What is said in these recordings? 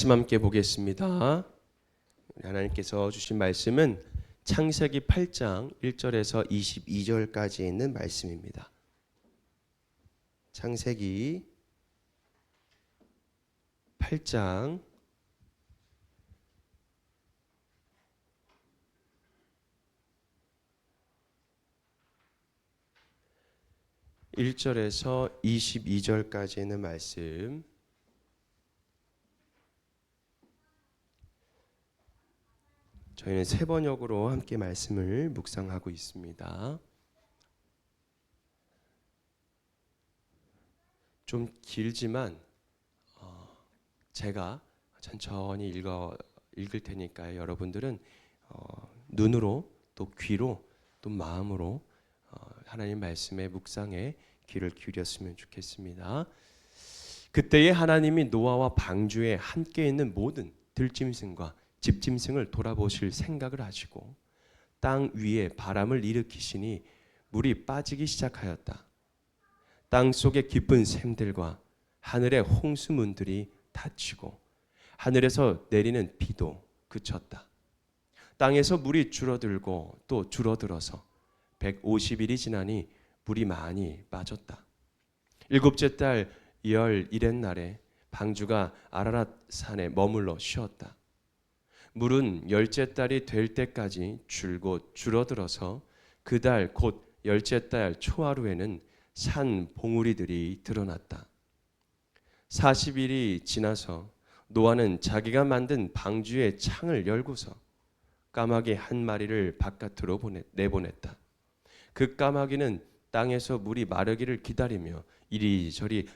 말씀 함께 보겠습니다. 하나님께서 주신 말씀은 창세기 8장 1절에서 22절까지 있는 말씀입니다. 창세기 8장 1절에서 22절까지 있는 말씀, 저희는 세 번역으로 함께 말씀을 묵상하고 있습니다. 좀 길지만 제가 천천히 읽을 테니까 여러분들은 눈으로 또 귀로 또 마음으로 하나님 말씀의 묵상에 귀를 기울였으면 좋겠습니다. 그때에 하나님이 노아와 방주에 함께 있는 모든 들짐승과 집짐승을 돌아보실 생각을 하시고 땅 위에 바람을 일으키시니 물이 빠지기 시작하였다. 땅 속의 깊은 샘들과 하늘의 홍수문들이 닫히고 하늘에서 내리는 비도 그쳤다. 땅에서 물이 줄어들고 또 줄어들어서 150일이 지나니 물이 많이 빠졌다. 일곱째 달 열 일의 날에 방주가 아라랏 산에 머물러 쉬었다. 물은 열째 달이 될 때까지 줄곧 줄어들어서 그 달 곧 열째 달 초하루에는 산 봉우리들이 드러났다. 40일이 지나서 노아는 자기가 만든 방주의 창을 열고서 까마귀 한 마리를 바깥으로 내보냈다. 그 까마귀는 땅에서 물이 마르기를 기다리며 이리저리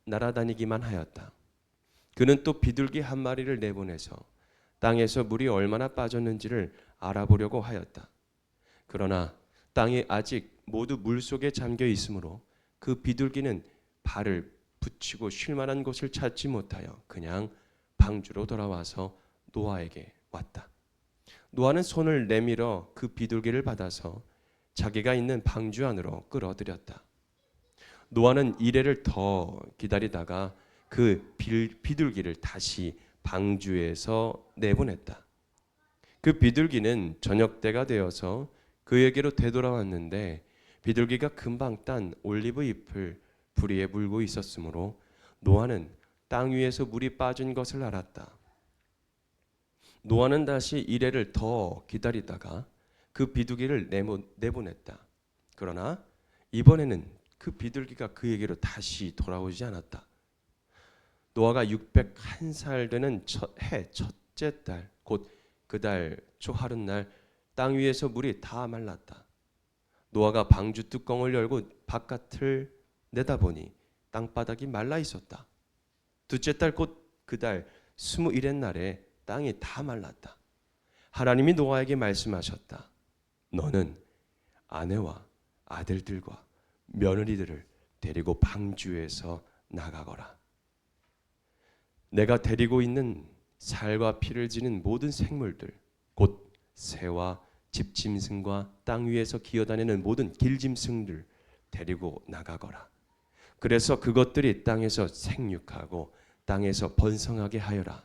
날아다니기만 하였다. 그는 또 비둘기 한 마리를 내보내서 땅에서 물이 얼마나 빠졌는지를 알아보려고 하였다. 그러나 땅이 아직 모두 물속에 잠겨 있으므로 그 비둘기는 발을 붙이고 쉴 만한 곳을 찾지 못하여 그냥 방주로 돌아와서 노아에게 왔다. 노아는 손을 내밀어 그 비둘기를 받아서 자기가 있는 방주 안으로 끌어들였다. 노아는 이래를 더 기다리다가 그 비둘기를 다시 방주에서 내보냈다. 그 비둘기는 저녁 때가 되어서 그에게로 되돌아왔는데 비둘기가 금방 딴 올리브 잎을 부리에 물고 있었으므로 노아는 땅 위에서 물이 빠진 것을 알았다. 노아는 다시 이래를 더 기다리다가 그 비둘기를 내보냈다. 그러나 이번에는 그 비둘기가 그에게로 다시 돌아오지 않았다. 노아가 601살 되는 해 첫째 달 곧 그 달 초하룻날 땅 위에서 물이 다 말랐다. 노아가 방주 뚜껑을 열고 바깥을 내다보니 땅바닥이 말라 있었다. 둘째 달 곧 그 달 21의 날에 땅이 다 말랐다. 하나님이 노아에게 말씀하셨다. 너는 아내와 아들들과 며느리들을 데리고 방주에서 나가거라. 내가 데리고 있는 살과 피를 지닌 모든 생물들, 곧 새와 집짐승과 땅 위에서 기어다니는 모든 길짐승들 데리고 나가거라. 그래서 그것들이 땅에서 생육하고 땅에서 번성하게 하여라.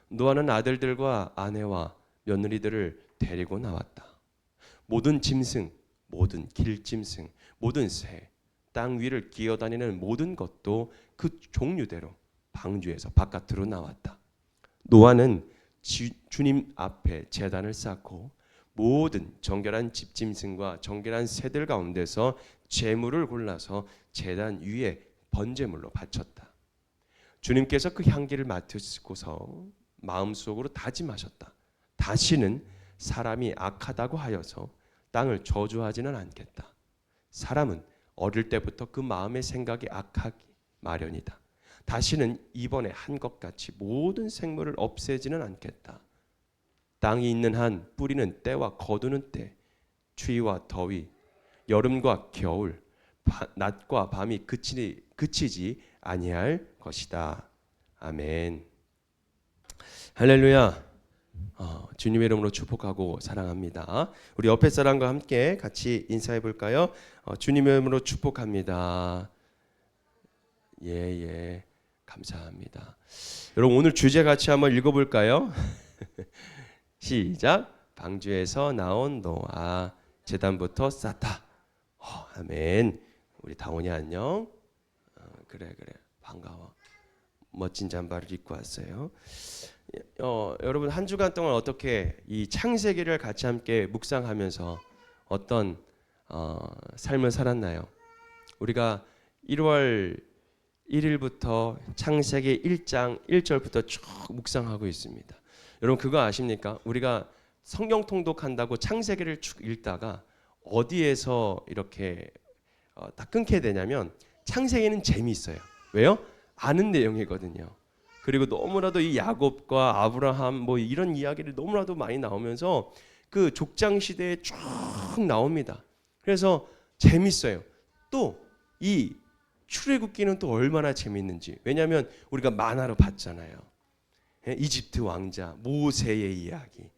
노아는 아들들과 아내와 며느리들을 데리고 나왔다. 모든 짐승, 모든 길짐승, 모든 새, 땅 위를 기어다니는 모든 것도 그 종류대로 방주에서 바깥으로 나왔다. 노아는 주님 앞에 제단을 쌓고 모든 정결한 집짐승과 정결한 새들 가운데서 제물을 골라서 제단 위에 번제물로 바쳤다. 주님께서 그 향기를 맡으시고서 마음속으로 다짐하셨다. 다시는 사람이 악하다고 하여서 땅을 저주하지는 않겠다. 사람은 어릴 때부터 그 마음의 생각이 악하기 마련이다. 다시는 이번에 한 것 같이 모든 생물을 없애지는 않겠다. 땅이 있는 한 뿌리는 때와 거두는 때, 추위와 더위, 여름과 겨울, 낮과 밤이 그치지 아니할 것이다. 아멘. 할렐루야. 주님의 이름으로 축복하고 사랑합니다. 우리 옆에 사람과 함께 같이 인사해 볼까요? 주님의 이름으로 축복합니다. 예. 감사합니다. 여러분 오늘 주제 같이 한번 읽어볼까요? 시작. 방주에서 나온 노아, 제단부터 쌓다. 아멘. 우리 다원이 안녕. 그래 반가워. 멋진 잠바를 입고 왔어요. 여러분 한 주간 동안 어떻게 이 창세기를 같이 함께 묵상하면서 어떤 삶을 살았나요? 우리가 1월 1일부터 창세기 1장 1절부터 쭉 묵상하고 있습니다. 여러분 그거 아십니까? 우리가 성경 통독한다고 창세기를 쭉 읽다가 어디에서 이렇게 다 끊게 되냐면 창세기는 재미있어요. 왜요? 아는 내용이거든요. 그리고 너무나도 이 야곱과 아브라함 뭐 이런 이야기를 너무나도 많이 나오면서 그 족장 시대에 쭉 나옵니다. 그래서 재밌어요. 또 이 출애굽기는 또 얼마나 재밌는지. 왜냐하면 우리가 만화로 봤잖아요. 이집트 왕자 모세의 이야기,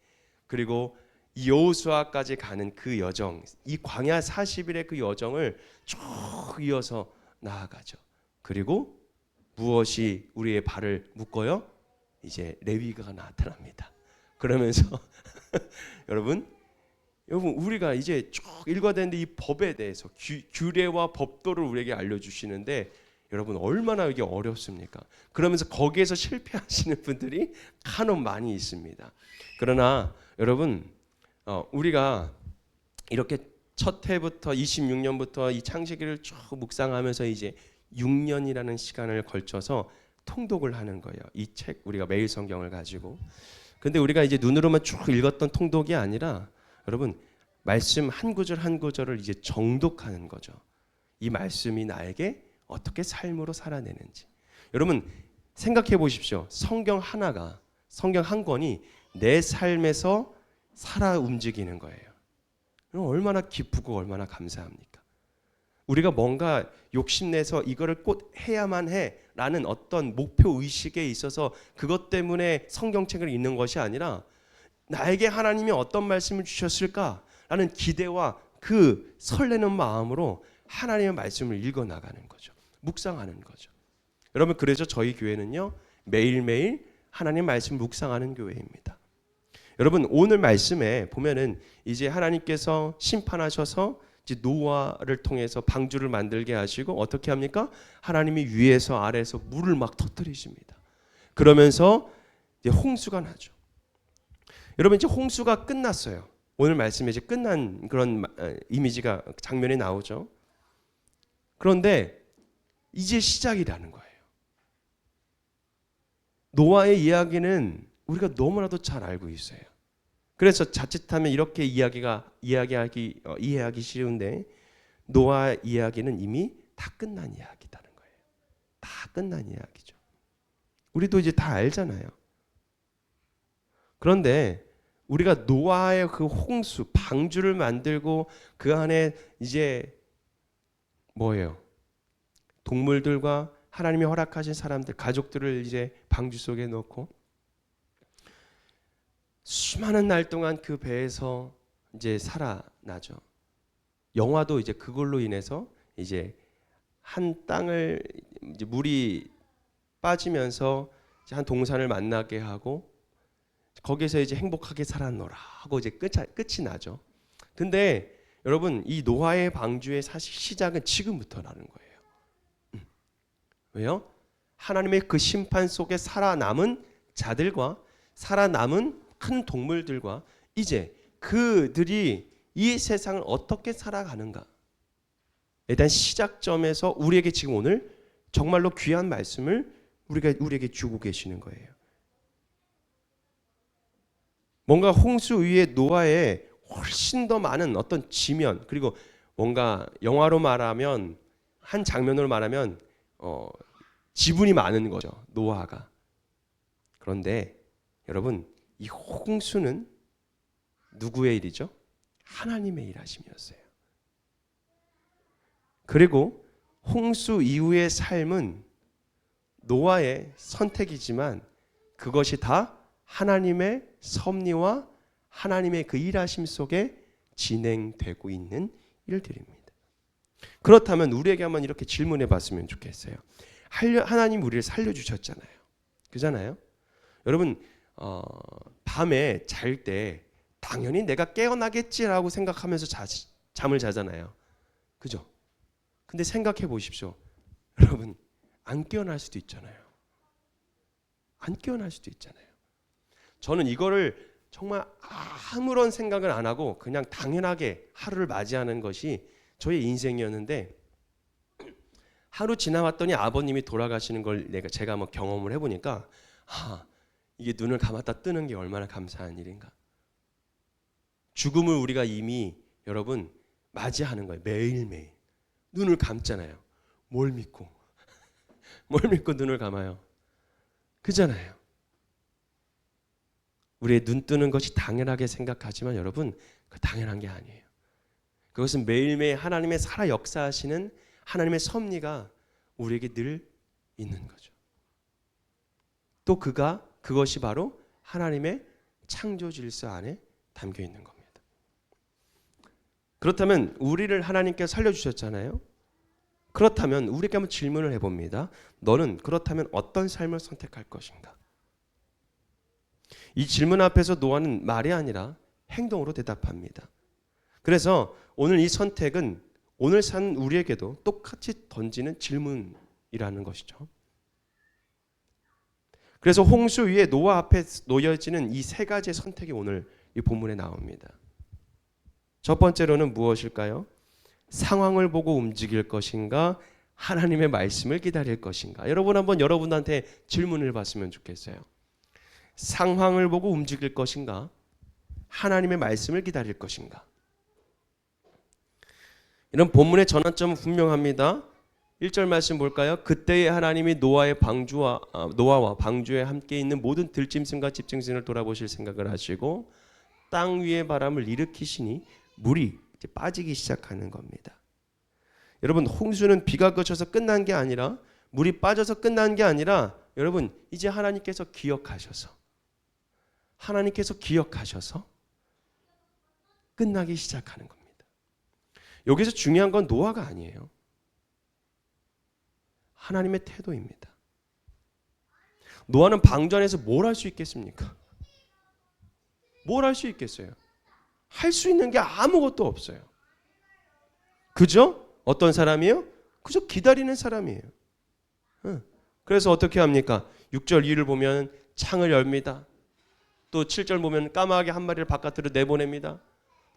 그리고 여호수아까지 가는 그 여정, 이 광야 40일의 그 여정을 쭉 이어서 나아가죠. 그리고 무엇이 우리의 발을 묶어요? 이제 레위기가 나타납니다. 그러면서 여러분 우리가 이제 쭉 읽어야 되는데 이 법에 대해서 규례와 법도를 우리에게 알려주시는데 여러분 얼마나 이게 어렵습니까? 그러면서 거기에서 실패하시는 분들이 간혹 많이 있습니다. 그러나 여러분 우리가 이렇게 첫 해부터 26년부터 이 창세기를 쭉 묵상하면서 이제 6년이라는 시간을 걸쳐서 통독을 하는 거예요. 이 책 우리가 매일 성경을 가지고. 근데 우리가 이제 눈으로만 쭉 읽었던 통독이 아니라 여러분 말씀 한 구절 한 구절을 이제 정독하는 거죠. 이 말씀이 나에게 어떻게 삶으로 살아내는지. 여러분 생각해 보십시오. 성경 하나가, 성경 한 권이 내 삶에서 살아 움직이는 거예요. 얼마나 기쁘고 얼마나 감사합니까? 우리가 뭔가 욕심내서 이거를 꼭 해야만 해라는 어떤 목표 의식에 있어서 그것 때문에 성경책을 읽는 것이 아니라 나에게 하나님이 어떤 말씀을 주셨을까라는 기대와 그 설레는 마음으로 하나님의 말씀을 읽어나가는 거죠. 묵상하는 거죠. 여러분 그래서 저희 교회는요 매일매일 하나님 말씀 묵상하는 교회입니다. 여러분 오늘 말씀에 보면은 이제 하나님께서 심판하셔서 이제 노아를 통해서 방주를 만들게 하시고 어떻게 합니까? 하나님이 위에서 아래에서 물을 막 터뜨리십니다. 그러면서 이제 홍수가 나죠. 여러분 이제 홍수가 끝났어요. 오늘 말씀에 이제 끝난 그런 이미지가 장면이 나오죠. 그런데 이제 시작이라는 거예요. 노아의 이야기는 우리가 너무나도 잘 알고 있어요. 그래서 자칫하면 이렇게 이해하기 쉬운데 노아 이야기는 이미 다 끝난 이야기다는 거예요. 다 끝난 이야기죠. 우리도 이제 다 알잖아요. 그런데 우리가 노아의 그 홍수, 방주를 만들고 그 안에 이제 뭐예요? 동물들과 하나님이 허락하신 사람들, 가족들을 이제 방주 속에 넣고 수많은 날 동안 그 배에서 이제 살아나죠. 영화도 이제 그걸로 인해서 이제 한 땅을 이제 물이 빠지면서 이제 한 동산을 만나게 하고 거기서 이제 행복하게 살았노라 하고 이제 끝이 나죠. 근데 여러분 이 노아의 방주의 사실 시작은 지금부터라는 거예요. 왜요? 하나님의 그 심판 속에 살아남은 자들과 살아남은 큰 동물들과 이제 그들이 이 세상을 어떻게 살아가는가. 일단 시작점에서 우리에게 지금 오늘 정말로 귀한 말씀을 우리에게 주고 계시는 거예요. 뭔가 홍수 위에 노아의 훨씬 더 많은 어떤 지면, 그리고 뭔가 영화로 말하면 한 장면으로 말하면 지분이 많은 거죠. 노아가. 그런데 여러분 이 홍수는 누구의 일이죠? 하나님의 일하심이었어요. 그리고 홍수 이후의 삶은 노아의 선택이지만 그것이 다 하나님의 섭리와 하나님의 그 일하심 속에 진행되고 있는 일들입니다. 그렇다면 우리에게 한번 이렇게 질문해 봤으면 좋겠어요. 하나님 우리를 살려주셨잖아요. 그잖아요. 여러분 밤에 잘 때 당연히 내가 깨어나겠지라고 생각하면서 잠을 자잖아요. 그죠? 근데 생각해 보십시오. 여러분 안 깨어날 수도 있잖아요. 안 깨어날 수도 있잖아요. 저는 이거를 정말 아무런 생각을 안 하고 그냥 당연하게 하루를 맞이하는 것이 저의 인생이었는데, 하루 지나왔더니 아버님이 돌아가시는 걸 제가 한번 경험을 해보니까 이게 눈을 감았다 뜨는 게 얼마나 감사한 일인가. 죽음을 우리가 이미 여러분 맞이하는 거예요. 매일매일 눈을 감잖아요. 뭘 믿고 눈을 감아요. 그잖아요. 우리의 눈 뜨는 것이 당연하게 생각하지만 여러분 그 당연한 게 아니에요. 그것은 매일매일 하나님의 살아 역사하시는 하나님의 섭리가 우리에게 늘 있는 거죠. 또 그것이 바로 하나님의 창조 질서 안에 담겨 있는 겁니다. 그렇다면 우리를 하나님께서 살려주셨잖아요. 그렇다면 우리에게 한번 질문을 해봅니다. 너는 그렇다면 어떤 삶을 선택할 것인가? 이 질문 앞에서 노아는 말이 아니라 행동으로 대답합니다. 그래서 오늘 이 선택은 오늘 산 우리에게도 똑같이 던지는 질문이라는 것이죠. 그래서 홍수 위에 노아 앞에 놓여지는 이 세 가지의 선택이 오늘 이 본문에 나옵니다. 첫 번째로는 무엇일까요? 상황을 보고 움직일 것인가? 하나님의 말씀을 기다릴 것인가? 여러분 한번 여러분한테 질문을 봤으면 좋겠어요. 상황을 보고 움직일 것인가? 하나님의 말씀을 기다릴 것인가? 이런 본문의 전환점은 분명합니다. 1절 말씀 볼까요? 그때의 하나님이 노아와 방주에 함께 있는 모든 들짐승과 집짐승을 돌아보실 생각을 하시고 땅 위의 바람을 일으키시니 물이 이제 빠지기 시작하는 겁니다. 여러분 홍수는 비가 그쳐서 끝난 게 아니라, 물이 빠져서 끝난 게 아니라, 여러분 이제 하나님께서 기억하셔서 끝나기 시작하는 겁니다. 여기서 중요한 건 노아가 아니에요. 하나님의 태도입니다. 노아는 방주 안에서 뭘 할 수 있겠습니까? 뭘 할 수 있겠어요? 할 수 있는 게 아무것도 없어요. 그죠? 어떤 사람이에요? 그저 기다리는 사람이에요. 그래서 어떻게 합니까? 6절 이유를 보면 창을 열립니다. 또 7절 보면 까마귀 한 마리를 바깥으로 내보냅니다.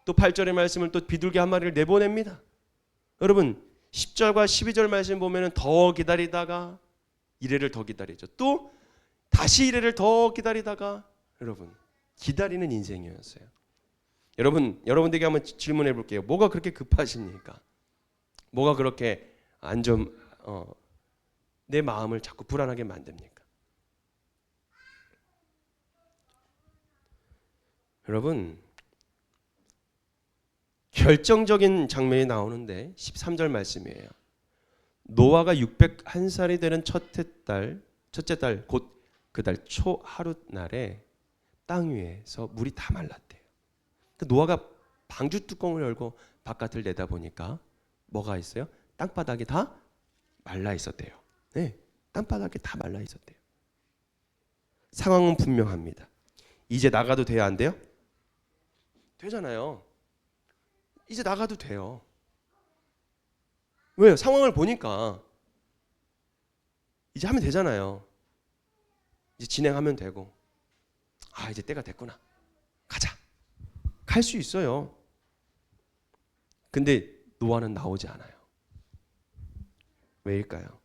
또 8절의 말씀을 또 비둘기 한 마리를 내보냅니다. 여러분 10절과 12절 말씀 보면 더 기다리다가 이래를 더 기다리죠. 또 다시 이래를 더 기다리다가, 여러분 기다리는 인생이었어요. 여러분들에게 한번 질문해 볼게요. 뭐가 그렇게 급하십니까? 뭐가 그렇게 내 마음을 자꾸 불안하게 만듭니까? 여러분 결정적인 장면이 나오는데 13절 말씀이에요. 노아가 601살이 되는 첫째 달 곧 그 달 초 하루 날에 땅 위에서 물이 다 말랐대요. 노아가 방주 뚜껑을 열고 바깥을 내다보니까 뭐가 있어요? 땅바닥이 다 말라 있었대요. 네, 땅바닥이 다 말라 있었대요. 상황은 분명합니다. 이제 나가도 돼요, 안 돼요? 되잖아요. 이제 나가도 돼요. 왜요? 상황을 보니까 이제 하면 되잖아요. 이제 진행하면 되고, 이제 때가 됐구나. 가자. 갈 수 있어요. 근데 노아는 나오지 않아요. 왜일까요?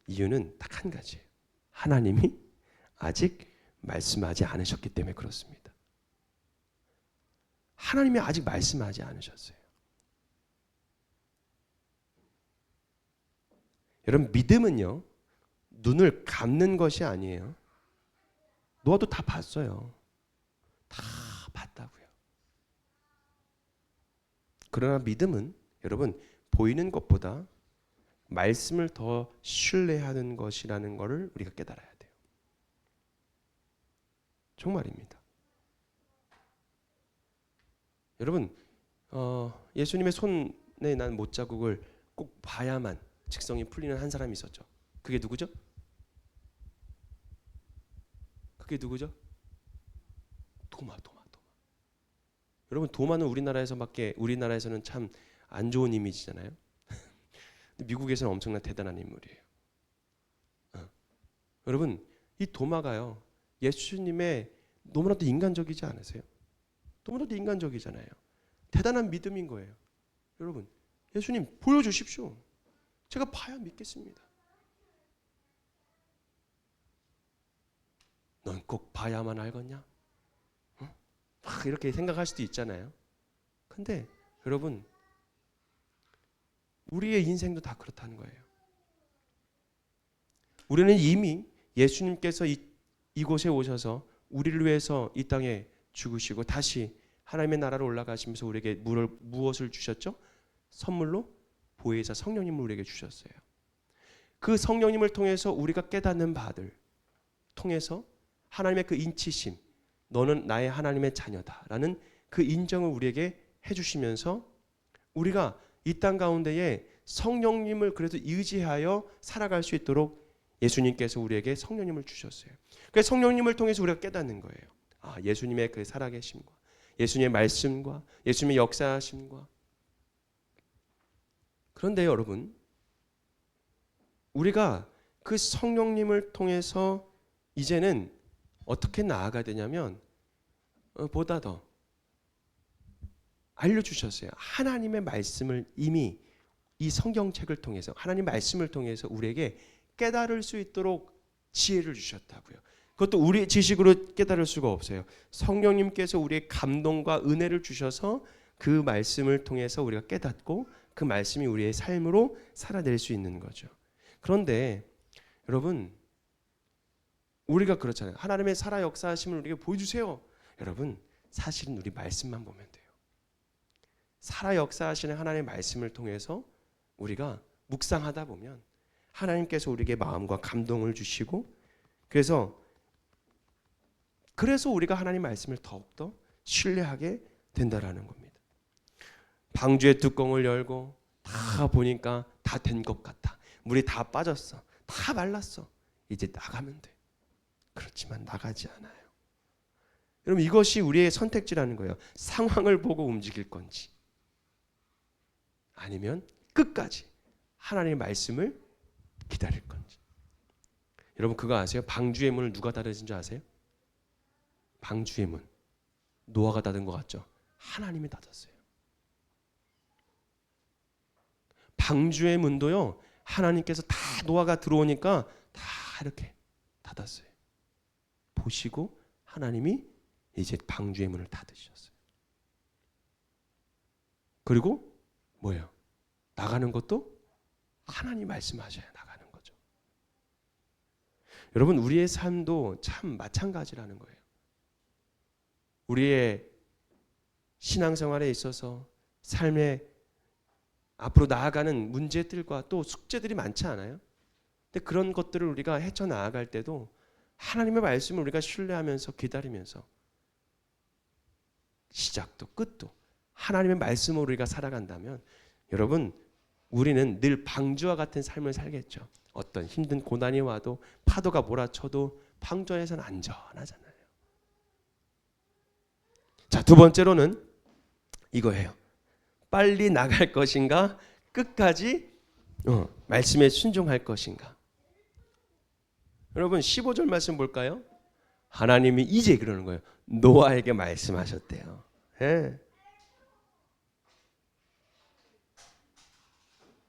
이유는 딱 한 가지예요. 하나님이 아직 말씀하지 않으셨기 때문에 그렇습니다. 하나님이 아직 말씀하지 않으셨어요. 여러분 믿음은요, 눈을 감는 것이 아니에요. 노아도 다 봤어요. 다 봤다고요. 그러나 믿음은 여러분 보이는 것보다 말씀을 더 신뢰하는 것이라는 것을 우리가 깨달아야 돼요. 정말입니다. 여러분 예수님의 손에 난 못자국을 꼭 봐야만 직성이 풀리는 한 사람이 있었죠. 그게 누구죠? 그게 누구죠? 도마. 여러분, 도마는 우리나라에서는 참 안 좋은 이미지잖아요. 미국에서는 엄청난 대단한 인물이에요. 여러분, 이 도마가요, 예수님의 너무나도 인간적이지 않으세요? 너무나도 인간적이잖아요. 대단한 믿음인 거예요. 여러분, 예수님 보여주십시오. 제가 봐야 믿겠습니다. 넌 꼭 봐야만 알겠냐? 막 이렇게 생각할 수도 있잖아요. 근데 여러분, 우리의 인생도 다 그렇다는 거예요. 우리는 이미 예수님께서 이곳에 오셔서 우리를 위해서 이 땅에 죽으시고 다시 하나님의 나라로 올라가시면서 우리에게 무엇을 주셨죠? 선물로 보혜사 성령님을 우리에게 주셨어요. 그 성령님을 통해서 우리가 깨닫는 바들 통해서 하나님의 그 인치심, 너는 나의 하나님의 자녀다라는 그 인정을 우리에게 해주시면서 우리가 이 땅 가운데에 성령님을 그래서 의지하여 살아갈 수 있도록 예수님께서 우리에게 성령님을 주셨어요. 그래서 성령님을 통해서 우리가 깨닫는 거예요. 예수님의 그 살아계심과 예수님의 말씀과 예수님의 역사하심과. 그런데 여러분, 우리가 그 성령님을 통해서 이제는 어떻게 나아가야 되냐면 보다 더 알려주셨어요. 하나님의 말씀을 이미 이 성경책을 통해서 하나님 말씀을 통해서 우리에게 깨달을 수 있도록 지혜를 주셨다고요. 그것도 우리의 지식으로 깨달을 수가 없어요. 성령님께서 우리의 감동과 은혜를 주셔서 그 말씀을 통해서 우리가 깨닫고 그 말씀이 우리의 삶으로 살아낼 수 있는 거죠. 그런데 여러분, 우리가 그렇잖아요. 하나님의 살아 역사하심을 우리에게 보여주세요. 여러분, 사실은 우리 말씀만 보면 돼요. 살아 역사하시는 하나님의 말씀을 통해서 우리가 묵상하다 보면 하나님께서 우리에게 마음과 감동을 주시고 그래서 우리가 하나님 말씀을 더욱더 신뢰하게 된다라는 겁니다. 방주의 뚜껑을 열고 다 보니까 다 된 것 같아. 물이 다 빠졌어. 다 말랐어. 이제 나가면 돼. 그렇지만 나가지 않아요. 여러분, 이것이 우리의 선택지라는 거예요. 상황을 보고 움직일 건지 아니면 끝까지 하나님의 말씀을 기다릴 건지. 여러분, 그거 아세요? 방주의 문을 누가 닫으신 줄 아세요? 방주의 문 노아가 닫은 것 같죠? 하나님이 닫았어요. 방주의 문도요, 하나님께서 다 노아가 들어오니까 다 이렇게 닫았어요. 보시고 하나님이 이제 방주의 문을 닫으셨어요. 그리고 뭐예요? 나가는 것도 하나님 말씀하셔야 나가는 거죠. 여러분, 우리의 삶도 참 마찬가지라는 거예요. 우리의 신앙생활에 있어서 삶에 앞으로 나아가는 문제들과 또 숙제들이 많지 않아요? 근데 그런 것들을 우리가 헤쳐나아갈 때도 하나님의 말씀을 우리가 신뢰하면서 기다리면서 시작도 끝도 하나님의 말씀으로 우리가 살아간다면 여러분, 우리는 늘 방주와 같은 삶을 살겠죠. 어떤 힘든 고난이 와도 파도가 몰아쳐도 방주 안에서는 안전하잖아요. 자, 두 번째로는 이거예요. 빨리 나갈 것인가 끝까지 말씀에 순종할 것인가. 여러분, 15절 말씀 볼까요? 하나님이 이제 그러는 거예요. 노아에게 말씀하셨대요. 예.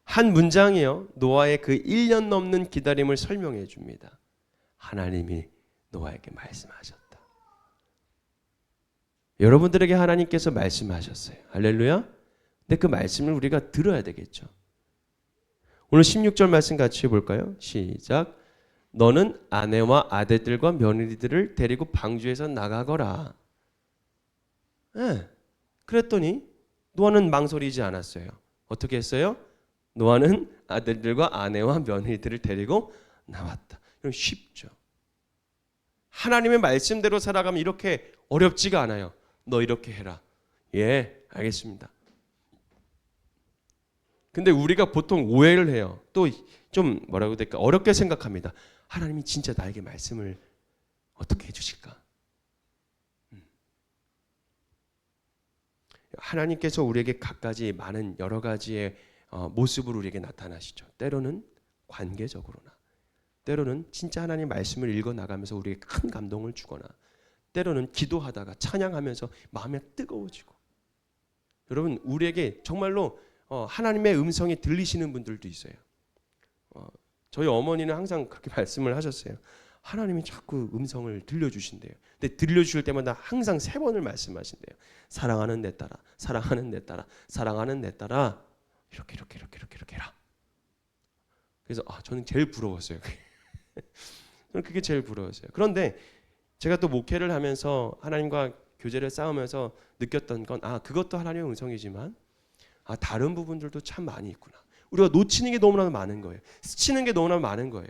한 문장이요, 노아의 그 1년 넘는 기다림을 설명해 줍니다. 하나님이 노아에게 말씀하셨다. 여러분들에게 하나님께서 말씀하셨어요. 할렐루야. 근데 그 말씀을 우리가 들어야 되겠죠. 오늘 16절 말씀 같이 해볼까요? 시작. 너는 아내와 아들들과 며느리들을 데리고 방주에서 나가거라. 네. 그랬더니 노아는 망설이지 않았어요. 어떻게 했어요? 노아는 아들들과 아내와 며느리들을 데리고 나왔다. 이건 쉽죠. 하나님의 말씀대로 살아가면 이렇게 어렵지가 않아요. 너 이렇게 해라. 예, 알겠습니다. 근데 우리가 보통 오해를 해요. 또 좀 뭐라고 해야 될까? 어렵게 생각합니다. 하나님이 진짜 나에게 말씀을 어떻게 해주실까? 하나님께서 우리에게 갖가지 많은 여러 가지의 모습으로 우리에게 나타나시죠. 때로는 관계적으로나, 때로는 진짜 하나님 말씀을 읽어 나가면서 우리에게 큰 감동을 주거나, 때로는 기도하다가 찬양하면서 마음이 뜨거워지고. 여러분, 우리에게 정말로 하나님의 음성이 들리시는 분들도 있어요. 저희 어머니는 항상 그렇게 말씀을 하셨어요. 하나님이 자꾸 음성을 들려주신대요. 근데 들려주실 때마다 항상 3번을 말씀하신대요. 사랑하는 내 딸아, 사랑하는 내 딸아, 사랑하는 내 딸아, 이렇게 해라. 그래서 저는 제일 부러웠어요. 저는 그게 제일 부러웠어요. 그런데 제가 또 목회를 하면서 하나님과 교제를 쌓으면서 느꼈던 건 그것도 하나님의 음성이지만 다른 부분들도 참 많이 있구나. 우리가 놓치는 게 너무나 많은 거예요. 스치는 게 너무나 많은 거예요.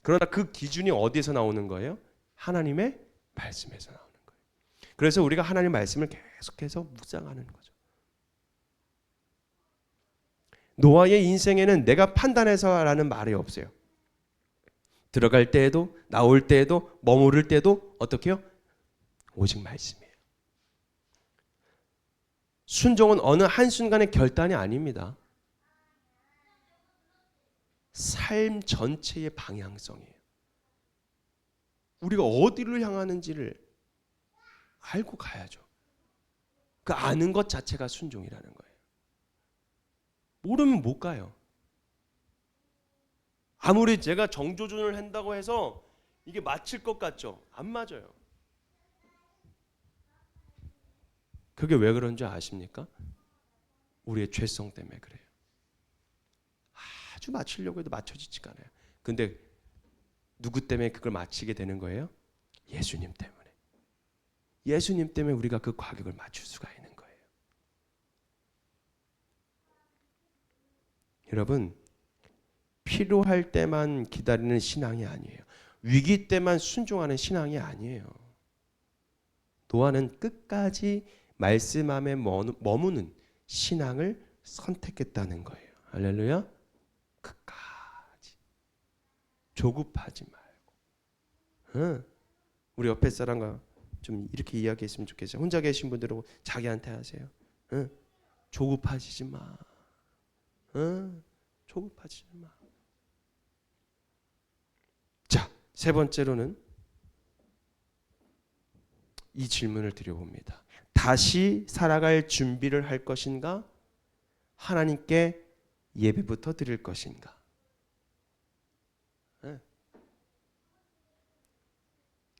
그러나 그 기준이 어디에서 나오는 거예요? 하나님의 말씀에서 나오는 거예요. 그래서 우리가 하나님의 말씀을 계속해서 묵상하는 거죠. 노아의 인생에는 내가 판단해서라는 말이 없어요. 들어갈 때에도 나올 때에도 머무를 때도 어떻게 해요? 오직 말씀이에요. 순종은 어느 한순간의 결단이 아닙니다. 삶 전체의 방향성이에요. 우리가 어디를 향하는지를 알고 가야죠. 그 아는 것 자체가 순종이라는 거예요. 모르면 못 가요. 아무리 제가 정조준을 한다고 해서 이게 맞힐 것 같죠? 안 맞아요. 그게 왜 그런 줄 아십니까? 우리의 죄성 때문에 그래요. 아주 맞추려고 해도 맞춰지지가 않아요. 근데 누구 때문에 그걸 맞히게 되는 거예요? 예수님 때문에. 예수님 때문에 우리가 그 과격을 맞출 수가 있는 거예요. 여러분, 필요할 때만 기다리는 신앙이 아니에요. 위기 때만 순종하는 신앙이 아니에요. 노아는 끝까지 말씀 안에 머무는 신앙을 선택했다는 거예요. 할렐루야. 끝까지 조급하지 말고. 우리 옆에 사람과 좀 이렇게 이야기했으면 좋겠어요. 혼자 계신 분들은 자기한테 하세요. 조급하시지 마. 조급하지 마. 자, 3번째로는 이 질문을 드려봅니다. 다시 살아갈 준비를 할 것인가? 하나님께 예배부터 드릴 것인가?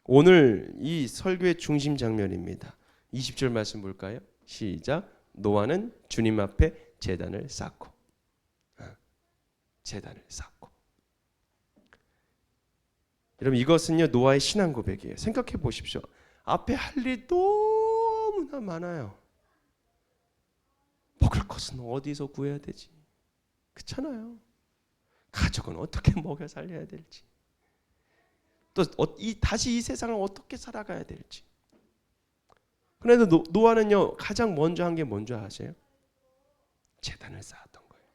오늘 이 설교의 중심 장면입니다. 20절 말씀 볼까요? 시작. 노아는 주님 앞에 제단을 쌓고. 제단을 쌓고. 여러분, 이것은요 노아의 신앙 고백이에요. 생각해 보십시오. 앞에 할 일이 너무나 많아요. 먹을 것은 어디서 구해야 되지? 그렇잖아요. 가족은 어떻게 먹여 살려야 될지, 또 다시 이 세상을 어떻게 살아가야 될지. 그런데 노아는요 가장 먼저 한 게 뭔지 아세요? 제단을 쌓았던 거예요.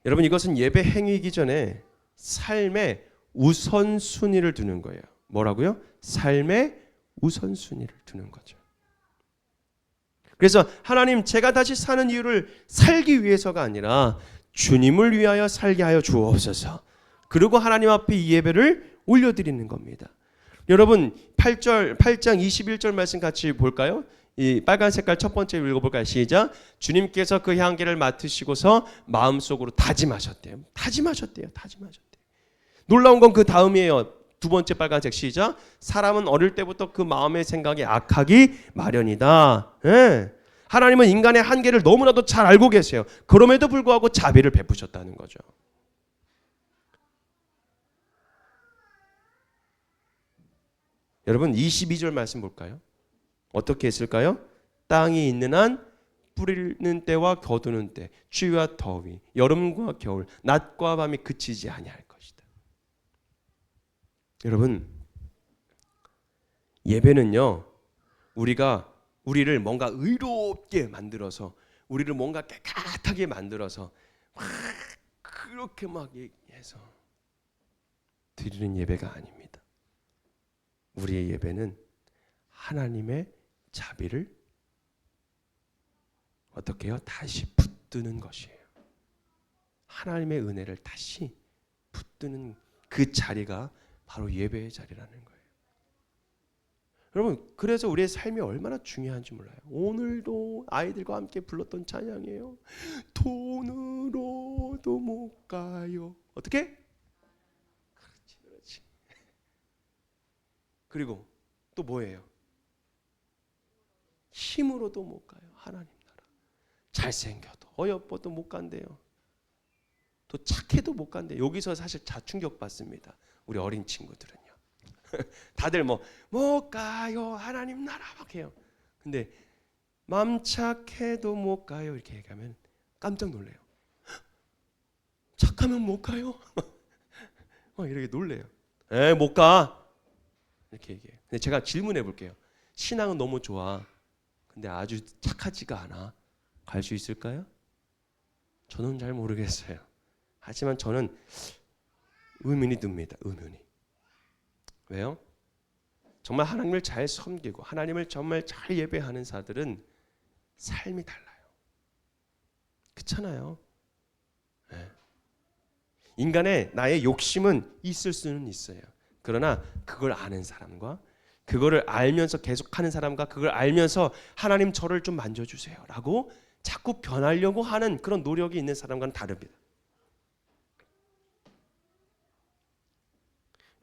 여러분, 이것은 예배 행위이기 전에 삶의 우선순위를 두는 거예요. 뭐라고요? 삶의 우선순위를 두는 거죠. 그래서 하나님, 제가 다시 사는 이유를 살기 위해서가 아니라 주님을 위하여 살게 하여 주옵소서. 그리고 하나님 앞에 이 예배를 올려드리는 겁니다. 여러분, 8장 21절 말씀 같이 볼까요? 이 빨간 색깔 첫 번째 읽어볼까요? 시작. 주님께서 그 향기를 맡으시고서 마음속으로 다짐하셨대요. 다짐하셨대요. 놀라운 건 그 다음이에요. 두 번째 빨간색 시작. 사람은 어릴 때부터 그 마음의 생각이 악하기 마련이다. 하나님은 인간의 한계를 너무나도 잘 알고 계세요. 그럼에도 불구하고 자비를 베푸셨다는 거죠. 여러분, 22절 말씀 볼까요? 어떻게 했을까요? 땅이 있는 한 뿌리는 때와 거두는 때, 추위와 더위, 여름과 겨울, 낮과 밤이 그치지 아니할 것이다. 여러분, 예배는요 우리를 뭔가 의롭게 만들어서 우리를 뭔가 깨끗하게 만들어서 막 그렇게 막 해서 드리는 예배가 아닙니다. 우리의 예배는 하나님의 자비를 어떻게 해요? 다시 붙드는 것이에요. 하나님의 은혜를 다시 붙드는 그 자리가 바로 예배의 자리라는 거예요. 여러분, 그래서 우리의 삶이 얼마나 중요한지 몰라요. 오늘도 아이들과 함께 불렀던 찬양이에요. 돈으로도 못 가요. 어떻게? 그렇지. 그리고 또 뭐예요? 힘으로도 못 가요. 하나님 나라. 잘생겨도 어여뻐도 못 간대요. 또 착해도 못 간대요. 여기서 사실 자충격 받습니다. 우리 어린 친구들은요. 다들 못 가요. 하나님 나라 막 해요. 근데 맘 착해도 못 가요. 이렇게 얘기하면 깜짝 놀래요. 착하면 못 가요? 이렇게 놀래요. 못 가. 이렇게 얘기해요. 근데 제가 질문해 볼게요. 신앙은 너무 좋아. 근데 아주 착하지가 않아. 갈 수 있을까요? 저는 잘 모르겠어요. 하지만 저는 의문이 듭니다. 의문이. 왜요? 정말 하나님을 잘 섬기고 하나님을 정말 잘 예배하는 자들은 삶이 달라요. 그렇잖아요. 네. 인간의 나의 욕심은 있을 수는 있어요. 그러나 그걸 아는 사람과 그거를 알면서 계속하는 사람과 그걸 알면서 하나님 저를 좀 만져주세요 라고 자꾸 변하려고 하는 그런 노력이 있는 사람과는 다릅니다.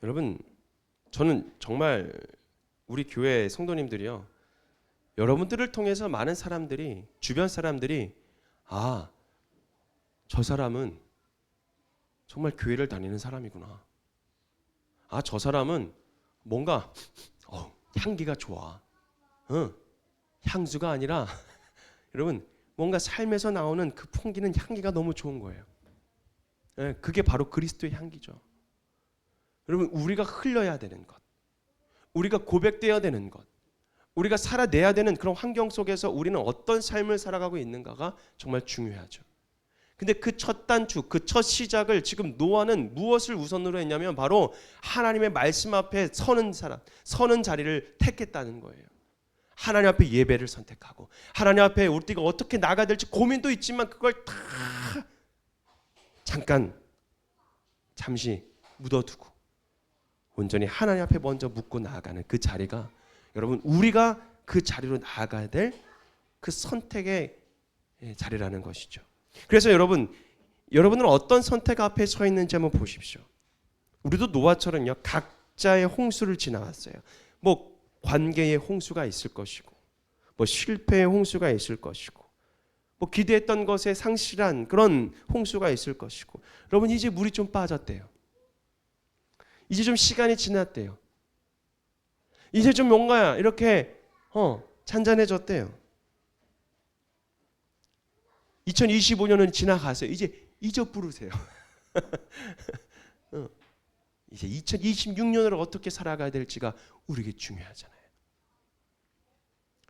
여러분, 저는 정말 우리 교회 성도님들이요, 여러분들을 통해서 많은 사람들이, 주변 사람들이 저 사람은 정말 교회를 다니는 사람이구나. 저 사람은 뭔가 향기가 좋아. 향수가 아니라 여러분, 뭔가 삶에서 나오는 그 풍기는 향기가 너무 좋은 거예요. 그게 바로 그리스도의 향기죠. 여러분, 우리가 흘려야 되는 것, 우리가 고백되어야 되는 것, 우리가 살아내야 되는 그런 환경 속에서 우리는 어떤 삶을 살아가고 있는가가 정말 중요하죠. 근데 그 첫 단추, 그 첫 시작을 지금 노아는 무엇을 우선으로 했냐면 바로 하나님의 말씀 앞에 서는 자리를 택했다는 거예요. 하나님 앞에 예배를 선택하고 하나님 앞에 우리가 어떻게 나가야 될지 고민도 있지만 그걸 다 잠시 묻어두고 온전히 하나님 앞에 먼저 묻고 나아가는 그 자리가, 여러분, 우리가 그 자리로 나아가야 될 그 선택의 자리라는 것이죠. 그래서 여러분은 어떤 선택 앞에 서 있는지 한번 보십시오. 우리도 노아처럼요, 각자의 홍수를 지나왔어요. 관계의 홍수가 있을 것이고, 실패의 홍수가 있을 것이고, 기대했던 것에 상실한 그런 홍수가 있을 것이고, 여러분, 이제 물이 좀 빠졌대요. 이제 좀 시간이 지났대요. 이제 좀 뭔가 이렇게 잔잔해졌대요. 2025년은 지나갔어요. 이제 잊어 부르세요. 이제 2026년으로 어떻게 살아가야 될지가 우리에게 중요하잖아요.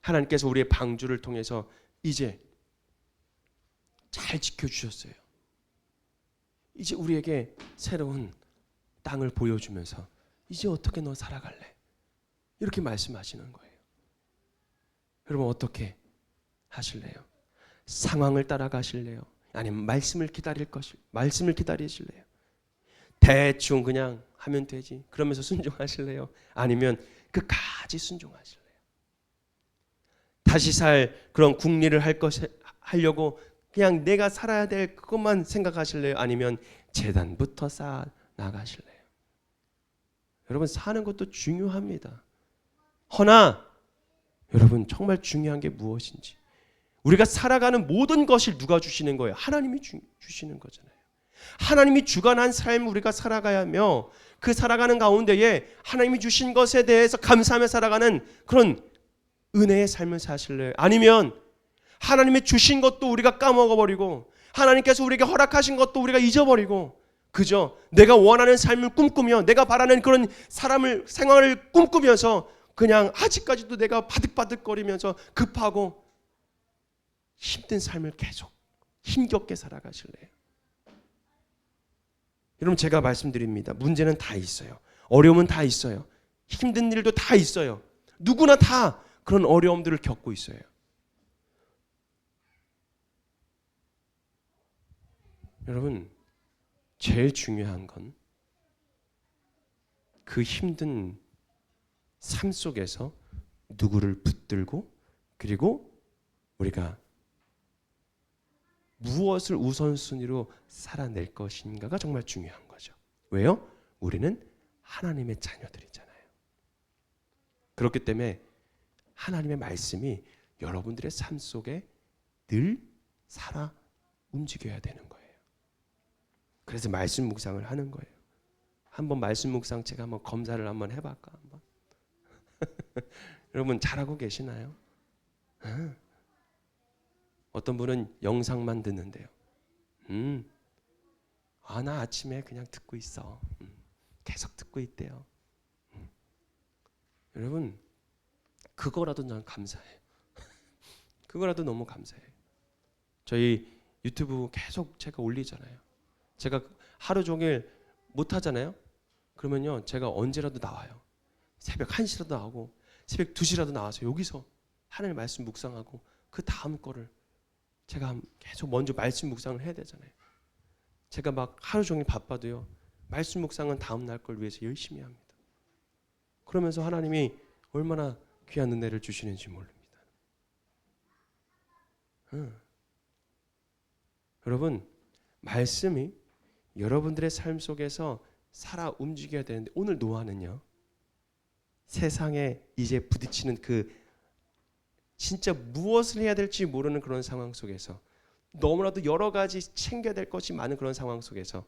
하나님께서 우리의 방주를 통해서 이제 잘 지켜주셨어요. 이제 우리에게 새로운 땅을 보여주면서 이제 어떻게 너 살아갈래? 이렇게 말씀하시는 거예요. 여러분, 어떻게 하실래요? 상황을 따라가실래요? 아니면 말씀을 기다리실래요? 대충 그냥 하면 되지 그러면서 순종하실래요? 아니면 끝까지 순종하실래요? 다시 살 그런 국리를 하려고 그냥 내가 살아야 될 그것만 생각하실래요? 아니면 재단부터 쌓아 나가실래요? 여러분, 사는 것도 중요합니다. 허나 여러분, 정말 중요한 게 무엇인지, 우리가 살아가는 모든 것을 누가 주시는 거예요? 하나님이 주시는 거잖아요. 하나님이 주관한 삶 우리가 살아가야 하며, 그 살아가는 가운데에 하나님이 주신 것에 대해서 감사하며 살아가는 그런 은혜의 삶을 사실래요? 아니면 하나님이 주신 것도 우리가 까먹어버리고 하나님께서 우리에게 허락하신 것도 우리가 잊어버리고 그저 내가 원하는 삶을 꿈꾸며 내가 바라는 그런 생활을 꿈꾸면서 그냥 아직까지도 내가 바득바득거리면서 급하고 힘든 삶을 계속 힘겹게 살아가실래요? 여러분, 제가 말씀드립니다. 문제는 다 있어요. 어려움은 다 있어요. 힘든 일도 다 있어요. 누구나 다 그런 어려움들을 겪고 있어요. 여러분, 제일 중요한 건 그 힘든 삶 속에서 누구를 붙들고, 그리고 우리가 무엇을 우선순위로 살아낼 것인가가 정말 중요한 거죠. 왜요? 우리는 하나님의 자녀들이잖아요. 그렇기 때문에 하나님의 말씀이 여러분들의 삶 속에 늘 살아 움직여야 되는 거예요. 그래서 말씀 묵상을 하는 거예요. 한번 말씀 묵상 제가 한번 검사를 한번 해볼까? 한번. 여러분 잘하고 계시나요? 어떤 분은 영상만 듣는데요. 나 아침에 그냥 듣고 있어. 계속 듣고 있대요. 여러분, 그거라도 난 감사해요. 그거라도 너무 감사해요. 저희 유튜브 계속 제가 올리잖아요. 제가 하루 종일 못 하잖아요. 그러면요, 제가 언제라도 나와요. 새벽 1시라도 나오고 새벽 2시라도 나와서 여기서 하나님의 말씀 묵상하고 그 다음 거를 제가 계속 먼저 말씀 묵상을 해야 되잖아요. 제가 막 하루 종일 바빠도요, 말씀 묵상은 다음 날 걸 위해서 열심히 합니다. 그러면서 하나님이 얼마나 귀한 은혜를 주시는지 모릅니다. 여러분, 말씀이 여러분들의 삶 속에서 살아 움직여야 되는데, 오늘 노아는요, 세상에 이제 부딪히는 그 진짜 무엇을 해야 될지 모르는 그런 상황 속에서, 너무나도 여러 가지 챙겨야 될 것이 많은 그런 상황 속에서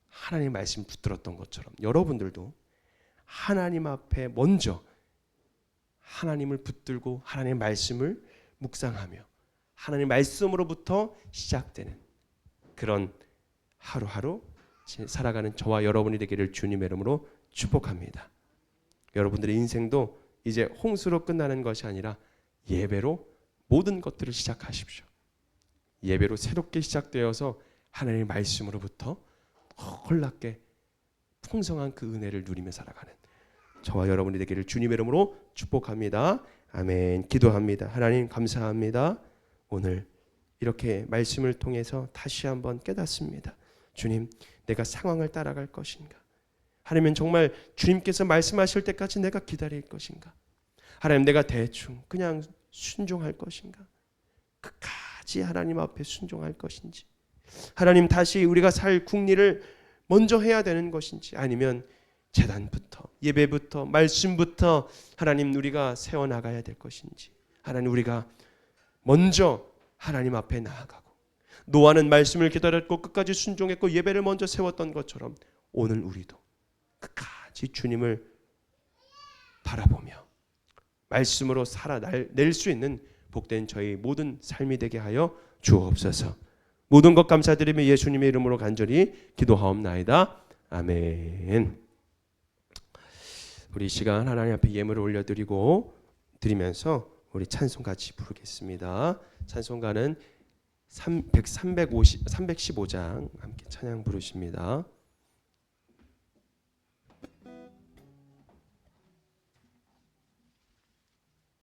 하나님의 말씀 붙들었던 것처럼, 여러분들도 하나님 앞에 먼저 하나님을 붙들고 하나님의 말씀을 묵상하며 하나님의 말씀으로부터 시작되는 그런 하루하루 살아가는 저와 여러분이 되기를 주님의 이름으로 축복합니다. 여러분들의 인생도 이제 홍수로 끝나는 것이 아니라 예배로 모든 것들을 시작하십시오. 예배로 새롭게 시작되어서 하나님의 말씀으로부터 헐납게 풍성한 그 은혜를 누리며 살아가는 저와 여러분이 되기를 주님의 이름으로 축복합니다. 아멘. 기도합니다. 하나님 감사합니다. 오늘 이렇게 말씀을 통해서 다시 한번 깨닫습니다. 주님, 내가 상황을 따라갈 것인가? 하나님, 정말 주님께서 말씀하실 때까지 내가 기다릴 것인가? 하나님, 내가 대충 그냥 순종할 것인가? 끝까지 하나님 앞에 순종할 것인지, 하나님 다시 우리가 살 국리를 먼저 해야 되는 것인지, 아니면 제단부터 예배부터 말씀부터 하나님 우리가 세워나가야 될 것인지, 하나님 우리가 먼저 하나님 앞에 나아가고, 노아는 말씀을 기다렸고 끝까지 순종했고 예배를 먼저 세웠던 것처럼 오늘 우리도 끝까지 주님을 바라보며 말씀으로 살아낼 수 있는 복된 저희 모든 삶이 되게 하여 주옵소서. 모든 것 감사드리며 예수님의 이름으로 간절히 기도하옵나이다. 아멘. 우리 이 시간 하나님 앞에 예물을 올려드리면서 우리 찬송 같이 부르겠습니다. 찬송가는 315장 함께 찬양 부르십니다.